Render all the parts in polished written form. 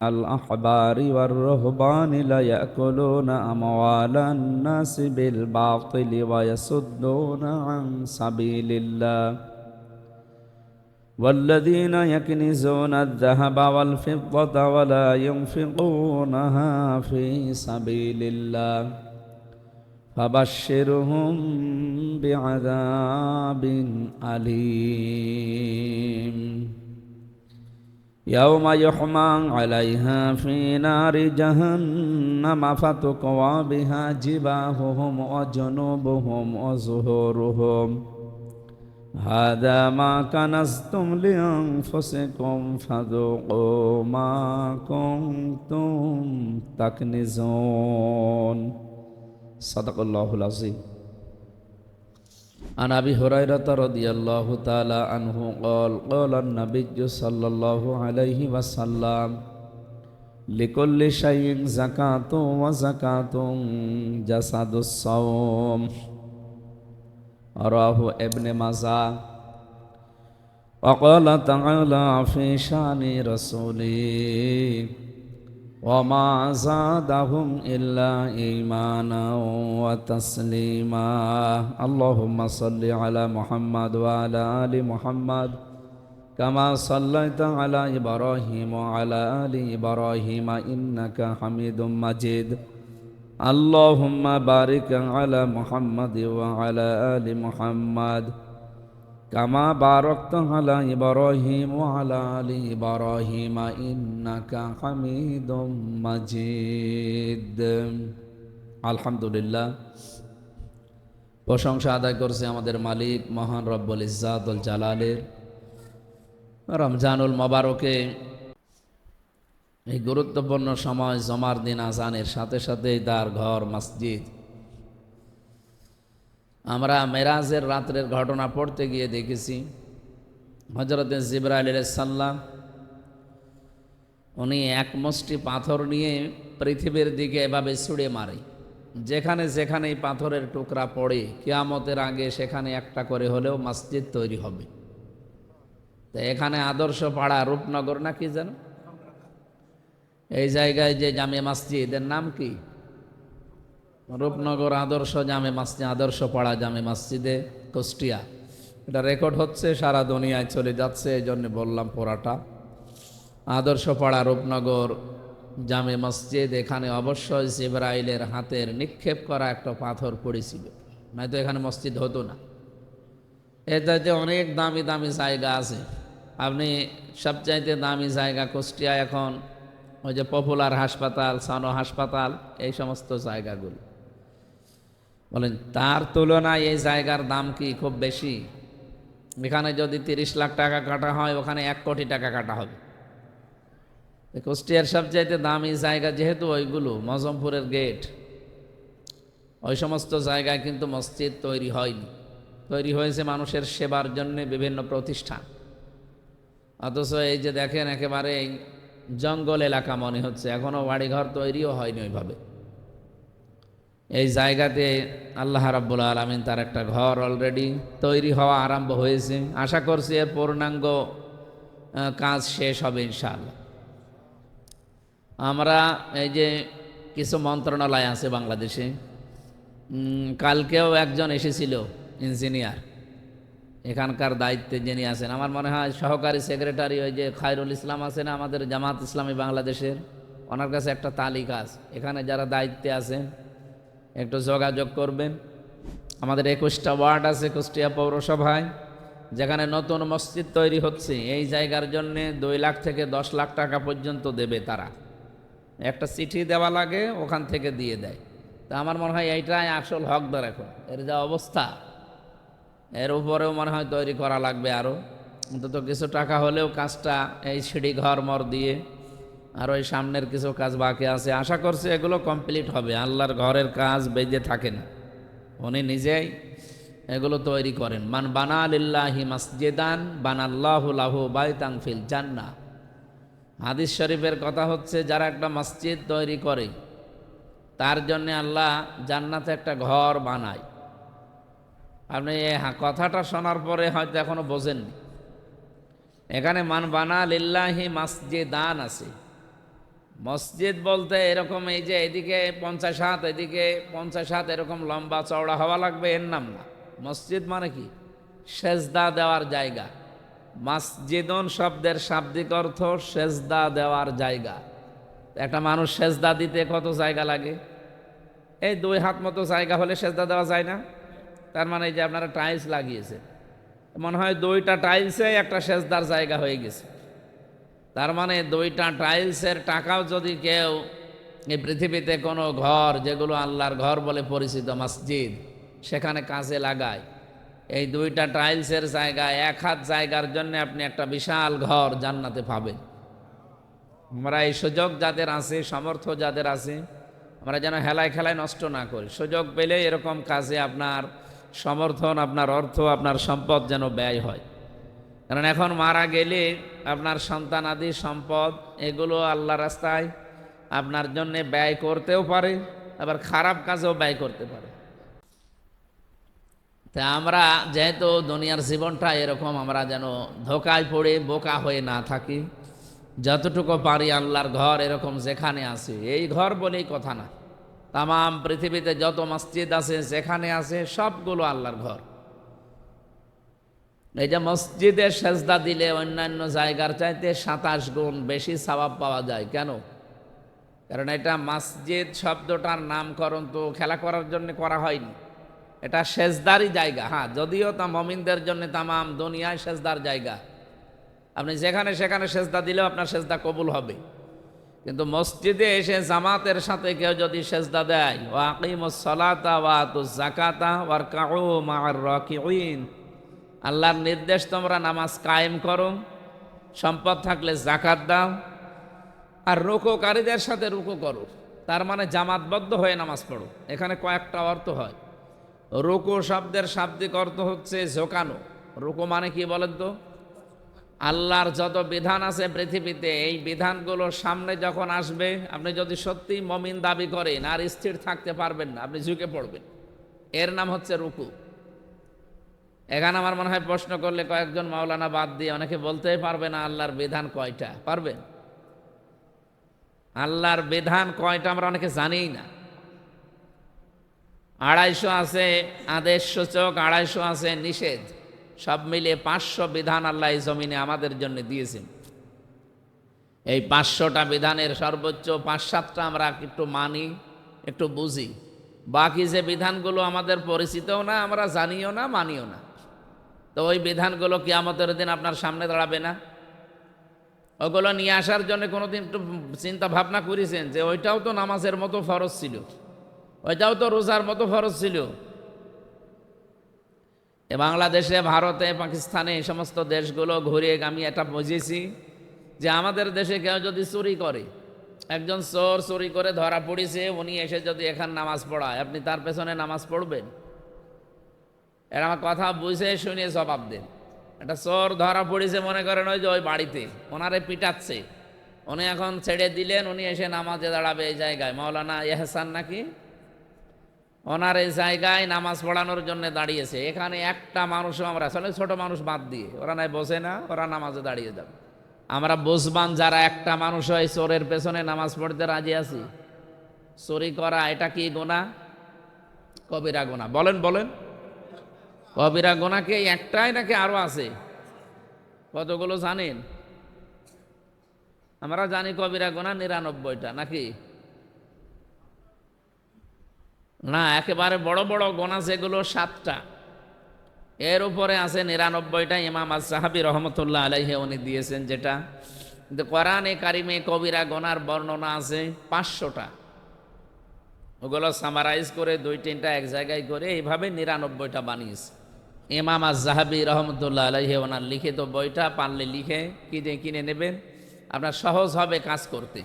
الأحبار والرهبان ليأكلون أموال الناس بالباطل ويصدون عن سبيل الله والذين يكنزون الذهب والفضة ولا ينفقونها في سبيل الله فبشرهم بعذاب أليم يوم يحمى عليها في نار جهنم فتقوى بها جباههم وجنوبهم وظهورهم هذا ما كنزتم لأنفسكم فذوقوا ما كنتم تكنزون صدق الله العظيم. عن أبي هريرة رضي الله تعالى عنه قال قال النبي صلى الله عليه وسلم لكل شيء زكاة وزكاة جسد الصوم رواه ابن ماجه. وقال تعالى في شان رسوله وما زادهم إلا إيمانا وتسليما اللهم صل على محمد وعلى آل محمد كما صليت على إبراهيم وعلى آل إبراهيم إنك حميد مجيد اللهم بارك على محمد وعلى آل محمد كما باركت على إبراهيم وعلى آل إبراهيم إنك حميد مجيد আলহামদুলিল্লাহ প্রশংসা আদায় করছে আমাদের মালিক মহান রব্বুল ইজ্জাতুল জালালের। রমজানুল মোবারকে এই গুরুত্বপূর্ণ সময় জমার দিন আজানের সাথে সাথে তার ঘর মসজিদ। আমরা মেরাজের রাত্রের ঘটনা পড়তে গিয়ে দেখেছি হযরতে জিবরাইল আলাইহিস সালাম উনি এক মুষ্টি পাথর নিয়ে পৃথিবীর দিকে এভাবে ছুঁড়ে মারে, যেখানে যেখানে এই পাথরের টুকরা পড়ে কিয়ামতের আগে সেখানে একটা করে হলেও মসজিদ তৈরি হবে। তো এখানে আদর্শ পাড়া রূপনগর না কি যেন এই জায়গায় যে জামে মসজিদ এর নাম কি? রূপনগর আদর্শ জামে মসজিদ, আদর্শ পাড়া জামে মসজিদে কুষ্টিয়া। এটা রেকর্ড হচ্ছে, সারা দুনিয়ায় চলে যাচ্ছে, এই জন্য বললাম পোড়াটা। আদর্শ পাড়া রূপনগর জামে মসজিদ, এখানে অবশ্যই জিবরাইলের হাতের নিক্ষেপ করা একটা পাথর পড়েছিল, নয়তো এখানে মসজিদ হতো না। এটাতে অনেক দামি দামি জায়গা আছে। আপনি সবচাইতে দামি জায়গা কুষ্টিয়া এখন ওই যে পপুলার হাসপাতাল, সানো হাসপাতাল, এই সমস্ত জায়গাগুলো বলেন, তার তুলনায় এই জায়গার দাম কি খুব বেশি? এখানে যদি 30 লাখ টাকা কাটা হয়, ওখানে 1 কোটি টাকা কাটা হবে। কুষ্টিয়ার সবচাইতে দামি জায়গা যেহেতু ওইগুলো, মজমপুরের গেট, ওই সমস্ত জায়গায় কিন্তু মসজিদ তৈরি হয়নি। তৈরি হয়েছে মানুষের সেবার জন্য বিভিন্ন প্রতিষ্ঠান। অথচ এই যে দেখেন একেবারে জঙ্গল এলাকা মনে হচ্ছে, এখনো বাড়িঘর তৈরিও হয়নি ওইভাবে। এই জায়গাতে আল্লাহ রাব্বুল আলামিন তার একটা ঘর অলরেডি তৈরি হওয়া আরম্ভ হয়েছে। আশা করছি এর পূর্ণাঙ্গ কাজ শেষ হবে ইনশাআল্লাহ। আমরা এই যে কিছু মন্ত্রণালয় আছে বাংলাদেশে, কালকেও একজন এসেছিল ইঞ্জিনিয়ার, এখানকার দায়িত্বে যিনি আছেন, আমার মনে হয় সহকারী সেক্রেটারি ওই যে খায়রুল ইসলাম আছে না আমাদের জামাত ইসলামী বাংলাদেশের, ওনার কাছে একটা তালিকা আছে। এখানে যারা দায়িত্বে আছেন একটু যোগাযোগ করবেন। আমাদের 21টা ওয়ার্ড আছে কুষ্টিয়া পৌরসভায়, যেখানে নতুন মসজিদ তৈরি হচ্ছে। এই জায়গার জন্যে 2 লাখ থেকে 10 লাখ টাকা পর্যন্ত দেবে তারা। একটা চিঠি দেওয়া লাগে, ওখান থেকে দিয়ে দেয়। তা আমার মনে হয় এইটাই আসল হকদার। এখন এর যা অবস্থা, এর উপরেও মনে হয় তৈরি করা লাগবে আরও, অন্তত কিছু টাকা হলেও কাজটা, এই সিঁড়ি ঘর মর দিয়ে আর ওই সামনের কিছু কাজ বাকি আছে। আশা করছি এগুলো কমপ্লিট হবে। আল্লাহর ঘরের কাজ বেজে থাকে না, উনি নিজেই এগুলো তৈরি করেন। মান বানা লিল্লাহি মাসজিদান বানাল্লাহু লাহু বাইতান ফিল জান্নাহ। হাদিস শরীফের কথা হচ্ছে, যারা একটা মসজিদ তৈরি করে তার জন্য আল্লাহ জান্নাতে একটা ঘর বানায়। আপনি কথাটা শোনার পরে হয়তো এখনো বোঝেননি। এখানে মান বানা লিল্লাহি মাসজিদান আছে, মসজিদ বলতে এরকম এই যে এদিকে 50 হাত এদিকে 50 হাত এরকম লম্বা চওড়া হওয়া লাগবে এর নাম না। মসজিদ মানে কি? সেজদা দেওয়ার জায়গা। মাসজিদুন শব্দের শাব্দিক অর্থ সেজদা দেওয়ার জায়গা। একটা মানুষ সেজদা দিতে কত জায়গা লাগে? এই 2 হাত মতো জায়গা হলে সেজদা দেওয়া যায় না? তার মানে এই যে আপনারা টাইলস লাগিয়েছে, মনে হয় 2টা টাইলসে একটা সেজদার জায়গা হয়ে গেছে। তার মানে 2টা টাইলসের টাকাও যদি কেউ এই পৃথিবীতে কোনো ঘর, যেগুলো আল্লাহর ঘর বলে পরিচিত মসজিদ, সেখানে কাজে লাগায়, এই 2টা টাইলসের জায়গায় 1 হাত জায়গার জন্য আপনি একটা বিশাল ঘর জান্নাতে পাবেন। আমরা এই সুযোগ যাদের আছে, সামর্থ্য যাদের আছে, আমরা যেন হেলায় খেলায় নষ্ট না করি। সুযোগ পেলে এরকম কাজে আপনার সমর্থন, আপনার অর্থ, আপনার সম্পদ যেন ব্যয় হয়। কারণ এখন মারা গেলে আপনার সন্তানাদি সম্পদ এগুলো আল্লাহ রাস্তায় আপনার জন্যে ব্যয় করতেও পারে, আবার খারাপ কাজেও ব্যয় করতে পারে। তা আমরা যেহেতু দুনিয়ার জীবনটা এরকম, আমরা যেন ধোকায় পড়ে বোকা হয়ে না থাকি। যতটুকু পারি আল্লাহর ঘর এরকম যেখানে আছে, এই ঘর বলেই কথা না, তামাম পৃথিবীতে যত মসজিদ আছে যেখানে আছে সবগুলো আল্লাহর ঘর। এই যে মসজিদে সেজদা দিলে অন্যান্য জায়গার চাইতে 27 গুণ বেশি সওয়াব পাওয়া যায়। কেন? কারণ এটা মসজিদ শব্দটার নামকরণ তো খেলা করার জন্য করা হয়নি, এটা সেজদারই জায়গা। হ্যাঁ, যদিও তা মুমিনদের জন্য তামাম দুনিয়ায় সেজদার জায়গা, আপনি যেখানে সেখানে সেজদা দিলেও আপনার সেজদা কবুল হবে। কিন্তু মসজিদে এসে জামাতের সাথে কেউ যদি সেজদা দেয়, ওয়া আকিমুস সালাতা ওয়া আতুজ যাকাতা ওয়ারকাউ মা'আর রাকিঈন, আল্লাহর নির্দেশ তোমরা নামাজ কায়েম করো, সম্পদ থাকলে যাকাত দাও, আর রুকুকারীদের সাথে রুকু করো। তার মানে জামাতবদ্ধ হয়ে নামাজ পড়ো। এখানে কয়েকটা অর্থ হয়। রুকু শব্দের শাব্দিক অর্থ হচ্ছে ঝোঁকানো। রুকু মানে কি বলেন তো? আল্লাহর যত বিধান আছে পৃথিবীতে, এই বিধানগুলো সামনে যখন আসবে, আপনি যদি সত্যি মমিন দাবি করেন আর স্থির থাকতে পারবেন না, আপনি ঝুঁকে পড়বেন। এর নাম হচ্ছে রুকু। এখানে আমার মনে হয় প্রশ্ন করলে কয়েকজন মাওলানা বাদ দিয়ে অনেকে বলতেই পারবে না আল্লাহর বিধান কয়টা। পারবেন? আল্লাহর বিধান কয়টা আমরা অনেকে জানিই না। 250 আছে আদেশ সূচক, 250 আছে নিষেধ, সব মিলিয়ে 500 বিধান আল্লাহ এই জমিনে আমাদের জন্য দিয়েছেন। এই 500টা বিধানের সর্বোচ্চ 5-7টা আমরা একটু মানি, একটু বুঝি। বাকি যে বিধানগুলো আমাদের পরিচিতও না, আমরা জানিও না, মানিও না, তো ওই বিধানগুলো কিয়ামতের দিন আপনার সামনে দাঁড়াবে না। ওগুলো নিয়ে আসার জন্য কোনোদিন একটু চিন্তা ভাবনা করেছেন যে ওইটাও তো নামাজের মতো ফরজ ছিল, ওইটাও তো রোজার মতো ফরজ ছিল? বাংলাদেশে, ভারতে, পাকিস্তানে, এই সমস্ত দেশগুলো ঘুরে আমি এটা বুঝেছি যে আমাদের দেশে কেউ যদি চুরি করে, একজন চোর চুরি করে ধরা পড়েছে, উনি এসে যদি এখানে নামাজ পড়ায়, আপনি তার পেছনে নামাজ পড়বেন? এরা আমার কথা বুঝে শুনে জবাব দেন। একটা চোর ধরা পড়েছে, মনে করেন ওই যে ওই বাড়িতে ওনারে পিটাচ্ছে, উনি এখন ছেড়ে দিলেন, উনি এসে নামাজে দাঁড়াবে এই জায়গায়, মাওলানা ইহসান নাকি, ওনার এই জায়গায় নামাজ পড়ানোর জন্য দাঁড়িয়েছে। এখানে একটা মানুষও, আমরা আসলে ছোট মানুষ বাদ দিয়ে, ওরা নাই বসে না, ওরা নামাজে দাঁড়িয়ে যাবে। আমরা বুঝবান যারা একটা মানুষ হয় চোরের পেছনে নামাজ পড়তে রাজি আছি। চুরি করা এটা কি গুনাহ? কবিরা গুনাহ। বলেন বলেন, কবিরা গুনাহ কি একটাই নাকি আরো আছে? কতগুলো জানেন? আমরা জানি কবিরা গুনাহ 99টা, নাকি না? একেবারে বড় বড় গুনাহ যেগুলো 7টা, এর উপরে আছে 99টা। ইমাম আজ-যাহাবী রহমতুল্লাহ আলাইহি উনি দিয়েছেন যেটা। কিন্তু কোরআনে কারিমে কবিরা গুনার বর্ণনা আছে 500টা। ওগুলো সামারাইজ করে 2-3টা এক জায়গায় করে এইভাবে 99টা বানিয়েছে ইমাম আজ-যাহাবী রহমতুল্লাহ আলাইহি। ওনার লিখিত বইটা পারলে লিখে কিনে নেবেন, আপনার সহজ হবে কাজ করতে।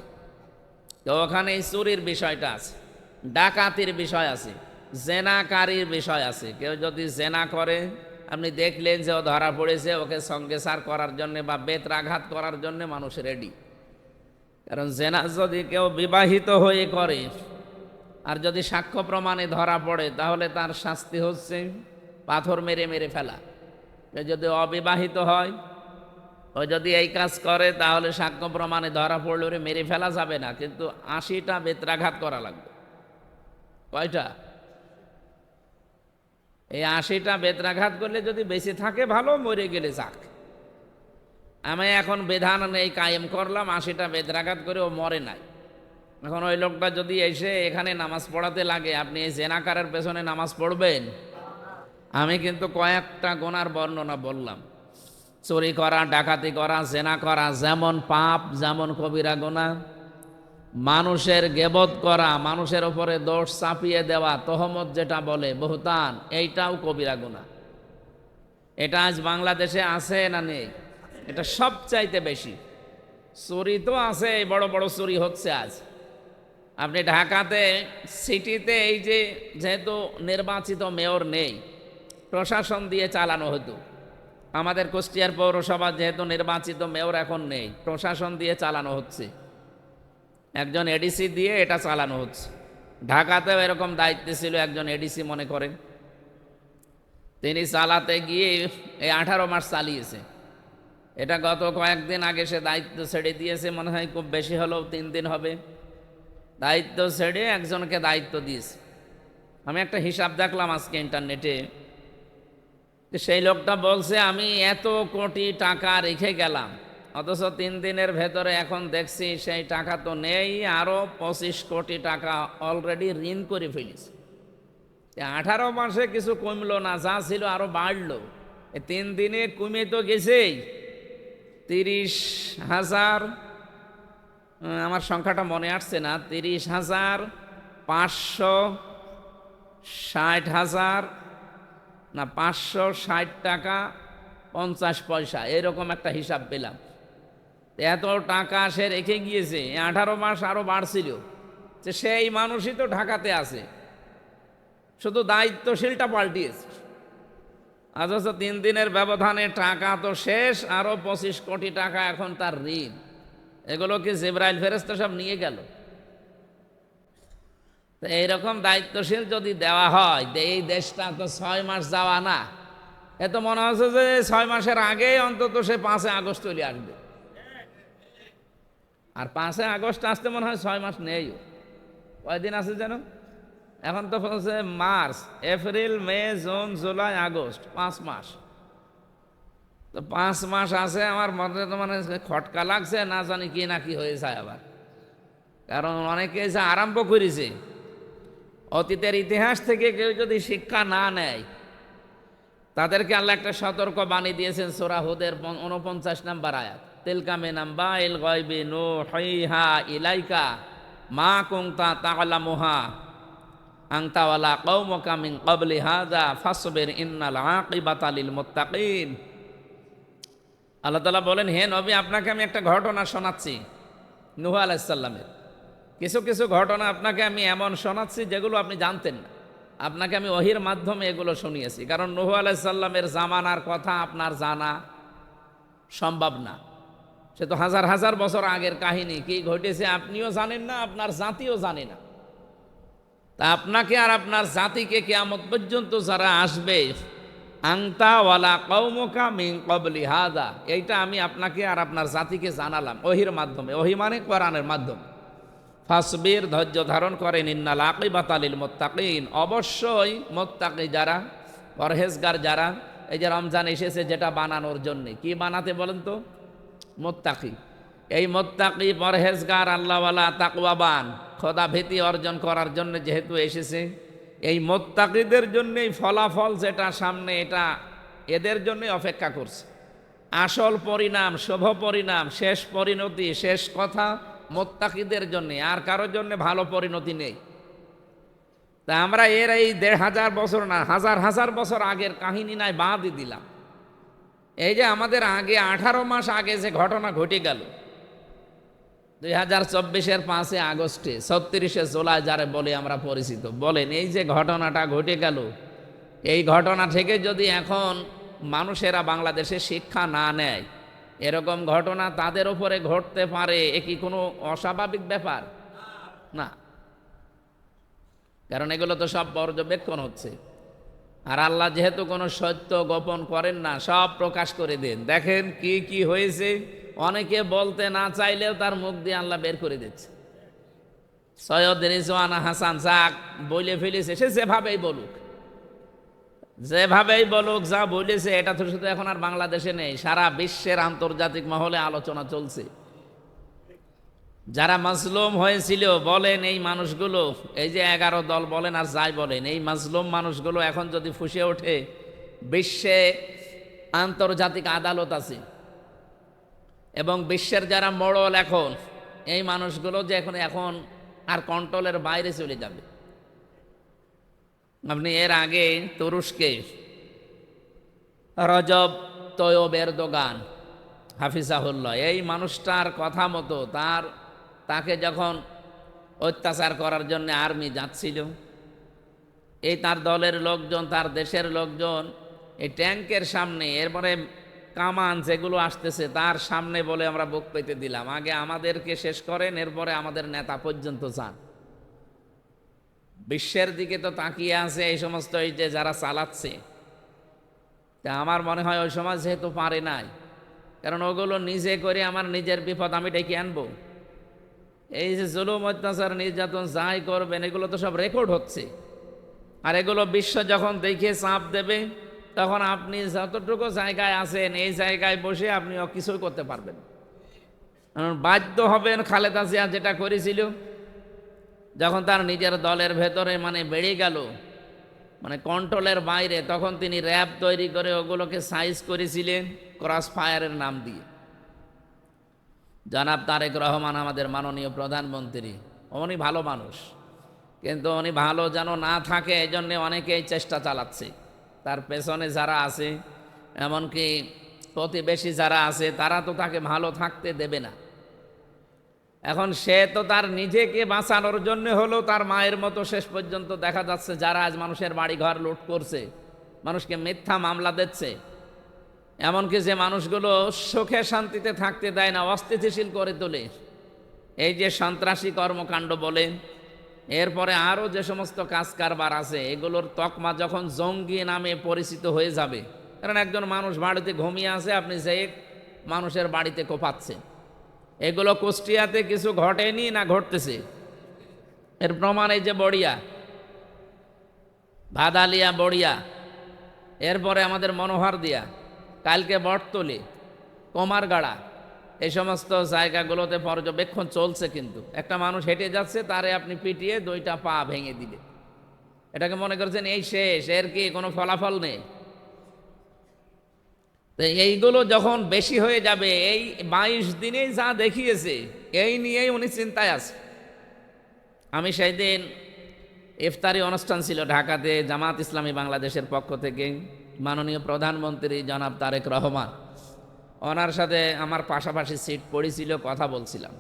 তো ওখানে চুরির বিষয়টা আছে, ডাকাতির বিষয় আছে, জেনাকারীর বিষয় আছে। কেউ যদি জেনা করে, আপনি দেখলেন যে ও ধরা পড়েছে, ওকে সঙ্গেসার করার জন্য বা বেত্রাঘাত করার জন্য মানুষ রেডি। কারণ জেনা যদি কেউ বিবাহিত হয়ে করে আর যদি সাক্ষ্য প্রমাণে ধরা পড়ে, তাহলে তার শাস্তি হচ্ছে পাথর মেরে মেরে ফেলা। যদি অবিবাহিত হয়, ও যদি এই কাজ করে তাহলে সাক্ষ্য প্রমাণে ধরা পড়লে ওরে মেরে ফেলা যাবে না, কিন্তু 80টা বেত্রাঘাত করা লাগবে। কয়টা? এই 80টা বেত্রাঘাত করলে যদি বেঁচে থাকে ভালো, মরে গেলে যাক। আমি এখন বিধান নেই কায়েম করলাম, 80টা বেত্রাঘাত করে ও মরে নাই। এখন ওই লোকটা যদি এসে এখানে নামাজ পড়াতে লাগে, আপনি এই জেনাকারের পেছনে নামাজ পড়বেন? আমি কিন্তু কয়েকটা গুনার বর্ণনা বললাম। চুরি করা, ডাকাতি করা, জেনা করা যেমন পাপ, যেমন কবিরা গুনাহ। মানুষের গেবত করা, মানুষের ওপরে দোষ চাপিয়ে দেওয়া, তহমত যেটা বলে, বহতান, এইটাও কবিরা গুনাহ। এটা আজ বাংলাদেশে আছে না নেই? এটা সবচাইতে বেশি। চুরি তো আছে, বড় বড় চুরি হচ্ছে আজ। আপনি ঢাকাতে সিটিতে এই যে যেহেতু নির্বাচিত মেয়র নেই, প্রশাসন দিয়ে চালানো হতো। আমাদের কুষ্টিয়ার পৌরসভা যেহেতু নির্বাচিত মেয়র এখন নেই, প্রশাসন দিয়ে চালানো হচ্ছে, একজন এডিসি দিয়ে এটা চালানো হচ্ছে। ঢাকাতেও এরকম দায়িত্বে ছিল একজন এডিসি, মনে করেন। তিনি চালাতে গিয়ে এই 18 মাস চালিয়েছে। এটা গত কয়েকদিন আগে সে দায়িত্ব ছেড়ে দিয়েছে, মনে হয় খুব বেশি হলেও 3 দিন হবে। দায়িত্ব ছেড়ে একজনকে দায়িত্ব দিয়েছে। আমি একটা হিসাব দেখলাম আজকে ইন্টারনেটে, সেই লোকটা বলছে আমি এত কোটি টাকা রেখে গেলাম, অথচ 3 দিনের ভেতরে এখন দেখছি সেই টাকা তো নেই, আরও 25 কোটি টাকা অলরেডি ঋণ করে ফেলেছে। 18 মাসে কিছু কমলো না, যা ছিল আরো বাড়লো। 3 দিনে কমে তো গেছেই 30,000, আমার সংখ্যাটা মনে আসছে না, 30,560,000 না 560 টাকা 50 পয়সা, এরকম একটা হিসাব পেলাম। এত টাকা সে রেখে গিয়েছে, 18 মাস আরো বাড়ছিল। যে সেই মানুষই তো ঢাকাতে আছে, শুধু দায়িত্বশীলটা পাল্টিয়েছে। অথচ 3 দিনের ব্যবধানে টাকা তো শেষ, আরো 25 কোটি টাকা এখন তার ঋণ। এগুলো কি জিবরাইল ফেরেশতা সব নিয়ে গেল? তো এইরকম দায়িত্বশীল যদি দেওয়া হয়, এই দেশটা তো 6 মাস যাওয়া না। এত মনে হচ্ছে যে 6 মাসের আগেই অন্তত সে 5 আগস্ট চলে আসবে। আর 5 আগস্ট আসতে মনে হয় 6 মাস নেই। কয়দিন আছে যেন? এখন তো হচ্ছে মার্চ, এপ্রিল, মে, জুন, জুলাই, আগস্ট, 5 মাস। তো 5 মাস আছে। আমার মধ্যে তো মানে খটকা লাগছে, না জানি কি না কি হয়ে যায় আবার। কারণ অনেকে যে আরম্ভ করেছে, অতীতের ইতিহাস থেকে কেউ যদি শিক্ষা না নেয়, তাদেরকে আল্লাহ একটা সতর্ক বাণী দিয়েছেন সূরা হুদের 49 নম্বর আয়াত, তিলকা মিন আম্বাইল গায়বি নূহিহা ইলাইকা মা কুনতা তা'লামুহা আনতা ওয়ালা কওমুকা মিন ক্বাবলি হাযা ফাসবির ইন্নাল আকিবাতা লিল মুত্তাকিন। আল্লাহ তাআলা বলেন, হে নবী, আপনাকে আমি একটা ঘটনা শোনাচ্ছি নূহ আলাইহিস সালামের। কিছু কিছু ঘটনা আপনাকে আমি এমন শোনাচ্ছি যেগুলো আপনি জানতেন না। আপনাকে আমি ওহির মাধ্যমে এগুলো শুনিয়েছি, কারণ নূহ আলাইহিস সালামের জামানার কথা আপনার জানা সম্ভব না। সে তো হাজার হাজার বছর আগের কাহিনী, কি ঘটেছে আপনিও জানেন না, আপনার জাতিও জানে না। তা আপনাকে আর আপনার জাতিকে কিয়ামত পর্যন্ত যারা আসবে, আনতা ওয়ালা কওমুকা মিন ক্বাবলি হাযা, এইটা আমি আপনাকে আর আপনার জাতিকে জানালাম ওহির মাধ্যমে। ওহি মানে কোরআনের মাধ্যমে। ফাসবির, ধৈর্য ধারণ করেন, ইন্নাল আকিবাতা লিল মুত্তাকিন, অবশ্যই মুত্তাকি যারা, পরহেজগার যারা। এই যে রমজান এসেছে যেটা বানানোর জন্য, কি বানাতে বলেন তো? মুত্তাকি। এই মুত্তাকি, পরহেজগার, আল্লাহওয়ালা, তাকওয়াবান, খোদা ভীতি অর্জন করার জন্য যেহেতু এসেছে, এই মুত্তাকিদের জন্যই ফলাফল যেটা সামনে, এটা এদের জন্যই অপেক্ষা করছে। আসল পরিণাম, শুভ পরিণাম, শেষ পরিণতি, শেষ কথা মুত্তাকিদের জন্যে, আর কারোর জন্য ভালো পরিণতি নেই। তা আমরা এর এই 1,500 বছর না, হাজার হাজার বছর আগের কাহিনী নাই বাদই দিলাম। এই যে আমাদের আগে 18 মাস আগে যে ঘটনা ঘটে গেল 2024-এর 5 আগস্টে, 36 জুলাই যারে বলে আমরা পরিচিত, বলেন এই যে ঘটনাটা ঘটে গেল, এই ঘটনা থেকে যদি এখন মানুষেরা বাংলাদেশে শিক্ষা না নেয়, এরকম ঘটনা তাদের উপরে ঘটতে পারে, এ কি কোনো অস্বাভাবিক ব্যাপার না? কারণ এগুলো তো সব পর্যবেক্ষণ হচ্ছে। আর আল্লাহ যেহেতু কোনো সত্য গোপন করেন না, সব প্রকাশ করে দেন। দেখেন কি কি হয়েছে, অনেকে বলতে না চাইলেও তার মুখ দিয়ে আল্লাহ বের করে দিচ্ছে। সৈয়দ রিজওয়ানা হাসান যা বলে ফেলেছে, সে যেভাবেই বলুক, যেভাবেই বলুক, যা বলেছে এটা তো শুধু এখন আর বাংলাদেশে নেই, সারা বিশ্বের আন্তর্জাতিক মহলে আলোচনা চলছে। যারা মাজলুম হয়েছিল, বলেন এই মানুষগুলো, এই যে 11 দল বলেন আর যাই বলেন, এই মাজলুম মানুষগুলো এখন যদি ফুঁসে ওঠে, বিশ্বে আন্তর্জাতিক আদালত আছে এবং বিশ্বের যারা মোড়ল এখন, এই মানুষগুলো যে এখন আর কন্ট্রোলের বাইরে চলে যাবে। আপনি এর আগে তুরস্কে রজব তৈয়ব এরদোগান হাফিজাহুল্লাহ, এই মানুষটার কথা মতো তাকে যখন অত্যাচার করার জন্য আর্মি যাচ্ছিল, এই তার দলের লোকজন, তার দেশের লোকজন এই ট্যাঙ্কের সামনে, এরপরে কামান যেগুলো আসতেছে তার সামনে বলে আমরা বুক পেতে দিলাম, আগে আমাদেরকে শেষ করেন, এরপরে আমাদের নেতা পর্যন্ত যান। বিশ্বের দিকে তো তাকিয়ে আছে এই সমস্ত, এই যে যারা চালাচ্ছে। তা আমার মনে হয় ওই সমাজ যেহেতু পারে নাই, কারণ ওগুলো নিজে করে আমার নিজের বিপদ আমি ডেকে আনবো। এই যে জুলুম, অত্যাচার, নির্যাতন যাই করবেন, এগুলো তো সব রেকর্ড হচ্ছে। আর এগুলো বিশ্ব যখন দেখে চাপ দেবে, তখন আপনি যতটুকু জায়গায় আছেন এই জায়গায় বসে আপনি কিছুই করতে পারবেন। বাধ্য হবেন খালেদা জিয়া যেটা করেছিল, যখন তার নিজের দলের ভেতরে বেড়ে গেল, কন্ট্রোলের বাইরে, তখন তিনি র্যাব তৈরি করে ওগুলোকে সাইজ করেছিলেন ক্রস ফায়ারের নাম দিয়ে। জনাব তারেক রহমান আমাদের মাননীয় প্রধানমন্ত্রী, উনি ভালো মানুষ, কিন্তু উনি ভালো যেন না থাকে এই জন্যে অনেকেই চেষ্টা চালাচ্ছে। তার পেছনে যারা আছে, এমনকি প্রতিবেশী যারা আছে, তারা তো তাকে ভালো থাকতে দেবে না। এখন সে তো তার নিজেকে বাঁচানোর জন্য হলো তার মায়ের মতো শেষ পর্যন্ত দেখা যাচ্ছে যারা আজ মানুষের বাড়ি ঘর লুট করছে, মানুষকে মিথ্যা মামলা দিচ্ছে, এমনকি যে মানুষগুলো সুখে শান্তিতে থাকতে দেয় না, অস্থিতিশীল করে তোলে, এই যে সন্ত্রাসী কর্মকাণ্ড বলেন, এরপরে আরও যে সমস্ত কাজ কারবার আছে, এগুলোর তকমা যখন জঙ্গি নামে পরিচিত হয়ে যাবে, কারণ একজন মানুষ বাড়িতে ঘুমিয়ে আছে, আপনি যে মানুষের বাড়িতে কোপাচ্ছেন, এগুলো কুষ্টিয়াতে কিছু ঘটেনি না ঘটতেছে, এর প্রমাণ এই যে বড়িয়া, ভাদালিয়া, বড়িয়া, এরপরে আমাদের মনোহর দিয়া, কালকে বটতলি, কুমারগাড়া, এই সমস্ত জায়গাগুলোতে পর্যবেক্ষণ চলছে। কিন্তু একটা মানুষ হেঁটে যাচ্ছে, তারে আপনি পিটিয়ে 2টা পা ভেঙে দিলে, এটাকে মনে করছেন এই শেষ, এর কি কোনো ফলাফল নেই? তো এইগুলো যখন বেশি হয়ে যাবে, এই 22 দিনেই যা দেখিয়েছে, এই নিয়েই উনি চিন্তায় আছে। আমি সেই দিন ইফতারি অনুষ্ঠান ছিল ঢাকাতে, জামাত ইসলামী বাংলাদেশের পক্ষ থেকে মাননীয় প্রধানমন্ত্রী জনাব তারেক রহমান, ওনার সাথে আমার পাশাপাশি সিট পড়েছিল, কথা বলছিলাম।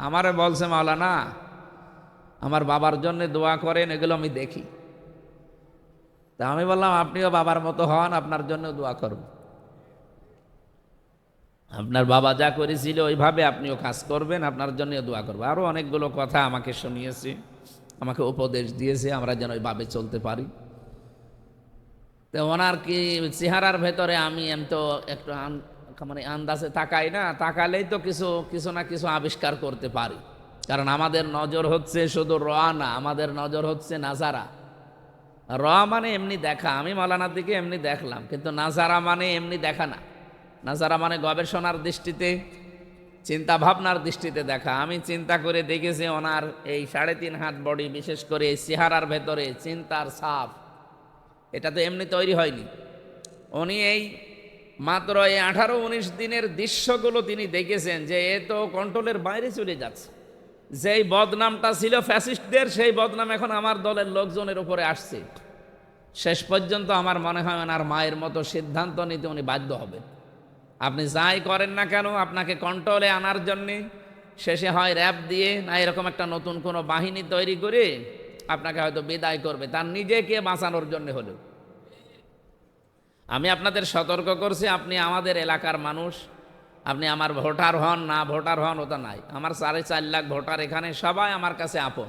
আমারে বলছে, মাওলানা আমার বাবার জন্য দোয়া করেন, এগুলো আমি দেখি। তা আমি বললাম, আপনিও বাবার মতো হন, আপনার জন্য দোয়া করব। আপনার বাবা যা করেছিল ওইভাবে আপনিও কাজ করবেন, আপনার জন্য দোয়া করবো। আরও অনেকগুলো কথা আমাকে শুনিয়েছে, আমাকে উপদেশ দিয়েছে, আমরা যেন ওইভাবে চলতে পারি। তো ওনার কি চেহারার ভেতরে আমি তো একটু আন্দাজে তাকাই না, তাকালেই তো কিছু না কিছু আবিষ্কার করতে পারি। কারণ আমাদের নজর হচ্ছে শুধু র না, আমাদের নজর হচ্ছে নাজারা। র মানে এমনি দেখা, আমি মাওলানার দিকে এমনি দেখলাম, কিন্তু নাজারা মানে এমনি দেখা না। নাজারা মানে গবেষণার দৃষ্টিতে, চিন্তা ভাবনার দৃষ্টিতে দেখা। আমি চিন্তা করে দেখেছি ওনার এই 3.5 হাত বডি, বিশেষ করে এই চেহারার ভেতরে চিন্তার ছাপ, এটা তো এমনি তৈরি হয়নি। উনি এই মাত্র এই 18-19 দিনের দৃশ্যগুলো তিনি দেখেছেন যে এ তো কন্ট্রোলের বাইরে চলে যাচ্ছে। যেই বদনামটা ছিল ফ্যাসিস্টদের, সেই বদনাম এখন আমার দলের লোকজনের উপরে আসছে। শেষ পর্যন্ত আমার মনে হয় ওনার মায়ের মতো সিদ্ধান্ত নিতে উনি বাধ্য হবেন। আপনি যাই করেন না কেন, আপনাকে কন্ট্রোলে আনার জন্যে শেষে হয় র্যাব দিয়ে, না এরকম একটা নতুন কোনো বাহিনী তৈরি করে আপনাকে হয়তো বিদায় করবে, তার নিজেকে বাঁচানোর জন্য হলেও। আমি আপনাদের সতর্ক করছি, আপনি আমাদের এলাকার মানুষ, আপনি আমার ভোটার হন না ভোটার হন ওটা নাই, আমার 4.5 লাখ ভোটার এখানে, সবাই আমার কাছে আপন।